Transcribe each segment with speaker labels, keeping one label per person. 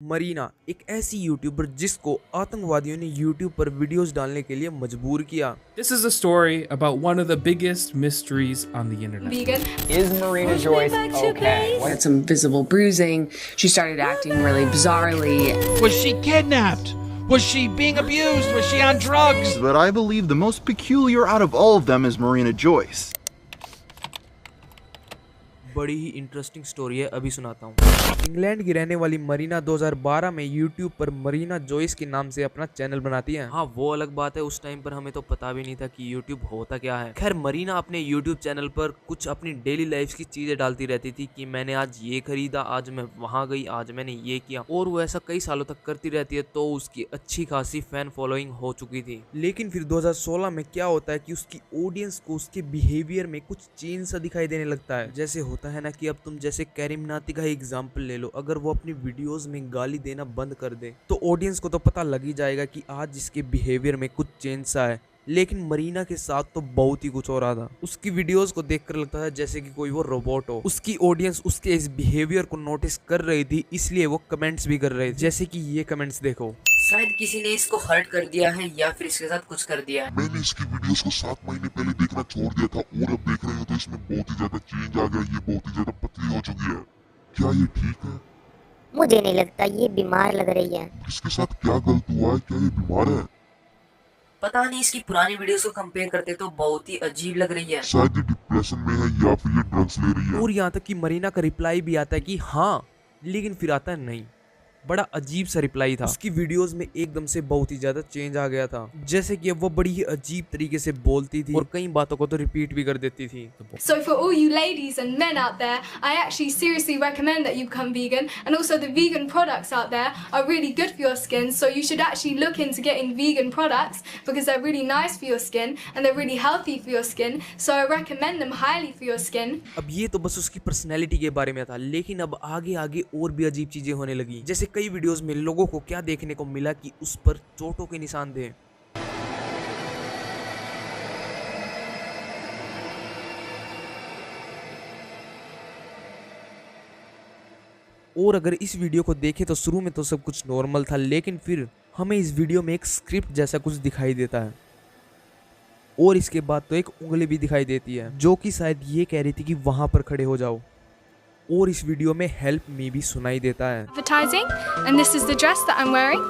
Speaker 1: मरीना एक ऐसी यूट्यूबर जिसको आतंकवादियों ने यूट्यूब पर वीडियोस डालने के लिए मजबूर किया।
Speaker 2: This is a story about one of the biggest mysteries on the internet.
Speaker 3: Vegan.
Speaker 4: Is Marina Joyce okay?
Speaker 5: Had some visible bruising. She started acting really bizarrely.
Speaker 6: Was she kidnapped? Was she being abused? Was she on drugs?
Speaker 7: But I believe the most peculiar out of all of them is Marina Joyce.
Speaker 1: बड़ी ही interesting story है, अभी सुनाता हूँ। England की रहने वाली मरीना 2012 में YouTube पर मरीना जॉयस के नाम से अपना चैनल बनाती है। हाँ, वो अलग बात है, उस टाइम पर हमें तो पता भी नहीं था कि यूट्यूब होता क्या है। खैर, मरीना अपने यूट्यूब चैनल पर कुछ अपनी डेली लाइफ की चीजें डालती रहती थी कि मैंने आज ये खरीदा, आज मैं वहां गई, आज मैंने ये किया, और वो ऐसा कई सालों तक करती रहती है। तो उसकी अच्छी खासी फैन फॉलोइंग हो चुकी थी। लेकिन फिर 2016 में क्या होता है कि उसकी ऑडियंस को उसके बिहेवियर में कुछ चेंज सा दिखाई देने लगता है। जैसे होता है ना कि अब तुम जैसे कैरिमनाती का एग्जांपल ले लो, अगर वो अपनी वीडियोस में गाली देना बंद कर दे तो ऑडियंस को तो पता लग ही जाएगा कि आज इसके बिहेवियर में कुछ चेंज सा है। लेकिन मरीना के साथ तो बहुत ही कुछ हो रहा था। उसकी वीडियोस को देखकर लगता था जैसे कि कोई वो रोबोट हो। उसकी ऑडियंस उसके इस बिहेवियर को नोटिस कर रही थी, इसलिए वो कमेंट्स भी कर रहे थे। जैसे कि ये कमेंट्स देखो।
Speaker 5: शायद किसी ने इसको हर्ट कर दिया है या फिर इसके साथ कुछ कर दिया है।
Speaker 8: मैंने इसकी वीडियोस को 7 महीने पहले देखना छोड़ दिया था और अब देख रहे हो तो इसमें बहुत ही ज्यादा चेंज आ गया। ये बहुत ही ज्यादा पतली हो चुकी है। क्या ये ठीक है?
Speaker 9: मुझे नहीं लगता, ये बीमार लग रही है।
Speaker 8: इसके साथ क्या गलत हुआ है? क्या ये बीमार है?
Speaker 5: पता नहीं, इसकी पुरानी वीडियोस को कंपेयर करते तो बहुत ही अजीब लग रही है।
Speaker 8: शायद ये डिप्रेशन में है या फिर ये ड्रग्स ले रही है।
Speaker 1: और यहाँ तक कि मरीना का रिप्लाई भी आता है कि हाँ, लेकिन फिर आता है नहीं। बड़ा अजीब सा रिप्लाई था। उसकी वीडियोस में एकदम से बहुत ही ज्यादा चेंज आ गया था। जैसे कि वो बड़ी ही अजीब तरीके से बोलती थी और कई बातों को तो रिपीट भी कर देती थी।
Speaker 3: So for all you ladies and men out there, I actually seriously recommend that you become vegan, and also the vegan products out there are really good for your skin, so you should actually look into getting vegan products because they're really nice for your skin and they're really healthy for your skin, so I recommend them highly for your skin.
Speaker 1: अब ये तो बस उसकी personality के बारे में था, लेकिन अब आगे आगे और भी अजीब चीजें होने लगी। जैसे कई वीडियोस में लोगों को क्या देखने को मिला कि उस पर चोटों के निशान थे। और अगर इस वीडियो को देखें तो शुरू में तो सब कुछ नॉर्मल था, लेकिन फिर हमें इस वीडियो में एक स्क्रिप्ट जैसा कुछ दिखाई देता है और इसके बाद तो एक उंगली भी दिखाई देती है जो कि शायद ये कह रही थी कि वहां पर खड़े हो जाओ। और इस वीडियो में हेल्प मी भी सुनाई देता है।
Speaker 3: Advertising, and this is the dress that I'm wearing.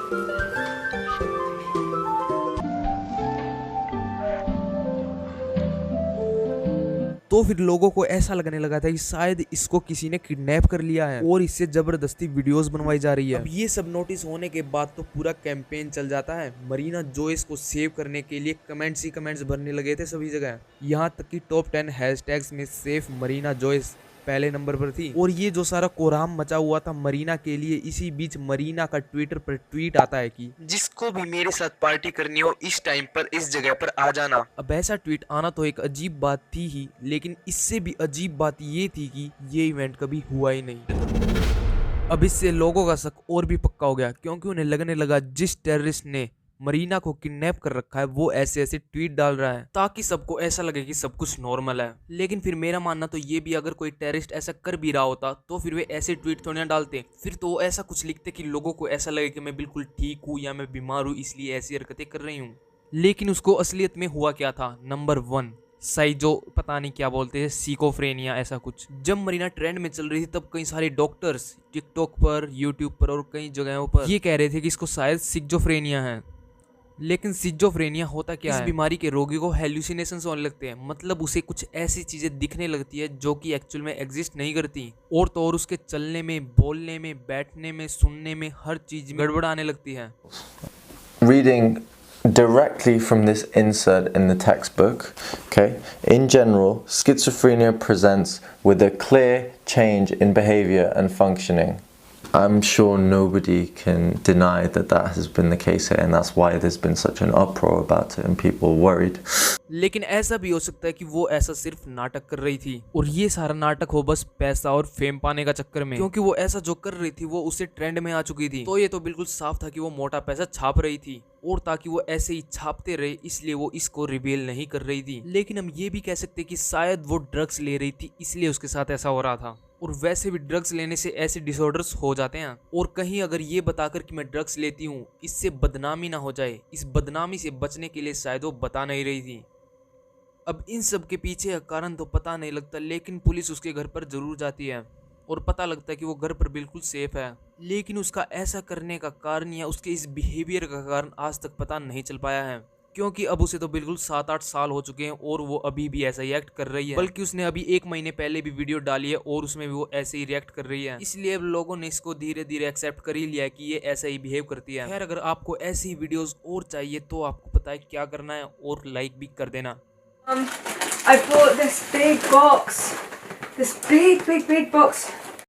Speaker 1: तो फिर लोगों को ऐसा लगने लगा था कि शायद इसको किसी ने किडनैप कर लिया है और इससे जबरदस्ती वीडियोस बनवाई जा रही है। अब ये सब नोटिस होने के बाद तो पूरा कैंपेन चल जाता है। मरीना जॉयस को सेव करने के लिए कमेंट्स ही कमेंट्स भरने लगे थे सभी जगह। यहाँ तक कि टॉप 10 हैशटैग्स में सेफ मरीना जॉयस पहले नंबर पर थी। और ये जो सारा कोराम मचा हुआ था मरीना के लिए, इसी बीच मरीना का ट्विटर पर ट्वीट आता है कि जिसको भी मेरे साथ पार्टी करनी हो इस टाइम पर इस जगह पर आ जाना। अब ऐसा ट्वीट आना तो एक अजीब बात थी ही, लेकिन इससे भी अजीब बात ये थी कि ये इवेंट कभी हुआ ही नहीं। अब इससे लोगों का शक और भी पक्का हो गया, क्योंकि उन्हें लगने लगा जिस टेररिस्ट ने मरीना को किडनैप कर रखा है वो ऐसे ऐसे ट्वीट डाल रहा है ताकि सबको ऐसा लगे कि सब कुछ नॉर्मल है। लेकिन फिर मेरा मानना तो ये भी, अगर कोई टेररिस्ट ऐसा कर भी रहा होता तो फिर वे ऐसे ट्वीट थोड़ी ना डालते। फिर तो वो ऐसा कुछ लिखते कि लोगों को ऐसा लगे कि मैं बिल्कुल ठीक हूँ या मैं बीमार हूँ इसलिए ऐसी हरकतें कर रही हूँ। लेकिन उसको असलियत में हुआ क्या था? नंबर 1, जो पता नहीं क्या बोलते हैं, सिकोफ्रेनिया ऐसा कुछ। जब मरीना ट्रेंड में चल रही थी तब कई सारे डॉक्टर्स टिकटॉक पर, यूट्यूब पर और कई जगहों पर ये कह रहे थे कि इसको शायद सिजोफ्रेनिया है। लेकिन सिजोफ्रेनिया होता क्या है? इस बीमारी के रोगी को हेल्यूसिनेशंस होने लगते हैं, मतलब उसे कुछ ऐसी चीजें दिखने लगती है जो कि एक्चुअल में एग्जिस्ट नहीं करती। और तो और उसके चलने में, बोलने में, बैठने में, सुनने में, हर चीज में गड़बड़ आने लगती है।
Speaker 10: Reading directly from this insert in the textbook, okay, in general, schizophrenia presents with a clear change in behavior and functioning. I'm sure nobody can deny that that has been the case here, and that's why there's been such an uproar about it and people worried.
Speaker 1: लेकिन ऐसा भी हो सकता है कि वो ऐसा सिर्फ नाटक कर रही थी और ये सारा नाटक हो बस पैसा और फेम पाने का चक्कर में, क्योंकि वो ऐसा जो कर रही थी वो उसे ट्रेंड में आ चुकी थी। तो ये तो बिल्कुल साफ था कि वो मोटा पैसा छाप रही थी। और ताकि वो ऐसे ही छापते रहे इसलिए वो इसको रिवील नहीं कर रही थी। लेकिन हम ये भी कह सकते कि शायद वो ड्रग्स ले रही थी इसलिए उसके साथ ऐसा हो रहा था। और वैसे भी ड्रग्स लेने से ऐसे डिसऑर्डर्स हो जाते हैं, और कहीं अगर ये बताकर कि मैं ड्रग्स लेती हूँ इससे बदनामी ना हो जाए, इस बदनामी से बचने के लिए शायद वो बता नहीं रही थी। अब इन सब के पीछे का कारण तो पता नहीं लगता, लेकिन पुलिस उसके घर पर जरूर जाती है और पता लगता है कि वो घर पर बिल्कुल सेफ है। लेकिन उसका ऐसा करने का कारण या उसके इस बिहेवियर का कारण आज तक पता नहीं चल पाया है, क्योंकि अब उसे तो बिल्कुल 7-8 साल हो चुके हैं और वो अभी भी ऐसा ही एक्ट कर रही है। बल्कि उसने अभी 1 महीने पहले भी वीडियो डाली है और उसमें भी वो ऐसे ही रिएक्ट कर रही है। इसलिए अब लोगों ने इसको धीरे धीरे एक्सेप्ट कर ही लिया है कि ये ऐसा ही बिहेव करती है। खैर, अगर आपको ऐसी वीडियोस और चाहिए तो आपको पता है क्या करना है, और लाइक भी कर देना।
Speaker 3: I bought this big box. This big box